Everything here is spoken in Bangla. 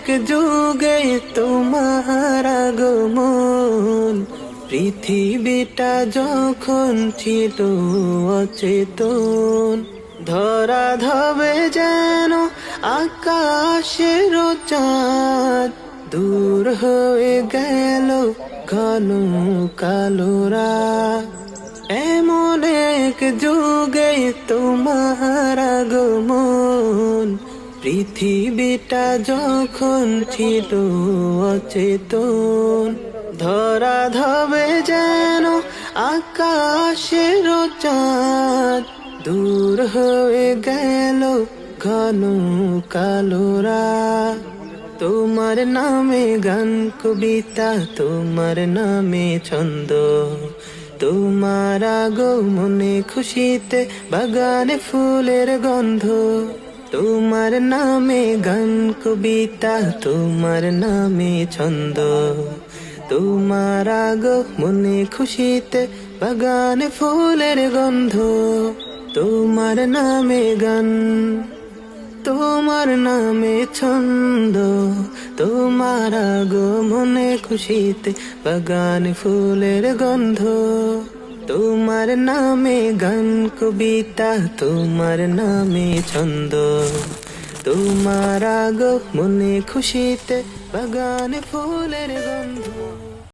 অনেক যুগে তোমার আগমন, পৃথিবীটা যখন ছিল অচেতন, ধরা ধবে যেন আকাশের চাঁদ, দূর হয়ে গেল ঘন কালো রাত। এমন এক যুগে তোমার আগমন, পৃথিবীটা যখন ছিল অচেতন, ধরা ধবে যেন আকাশের চাঁদ, দূর হয়ে গেল ঘন কালো রাত। তোমার নামে গান কবিতা, তোমার নামে ছন্দ, তোমার আগমনে খুশিতে বাগানে ফুলের গন্ধ। তোমার নামে গান কবিতা, তোমার নামে ছন্দ, তোমার আগমনে খুশিতে বাগানে ফুলের গন্ধ। তোমার নামে গান, তোমার নামে ছন্দ, তোমার আগমনে খুশিতে বাগানে ফুলের গন্ধ। তোমার নামে গান কবিতা, তোমার নামে ছন্দ, তোমার আগমনে খুশিতে বাগানে ফুলের গন্ধ।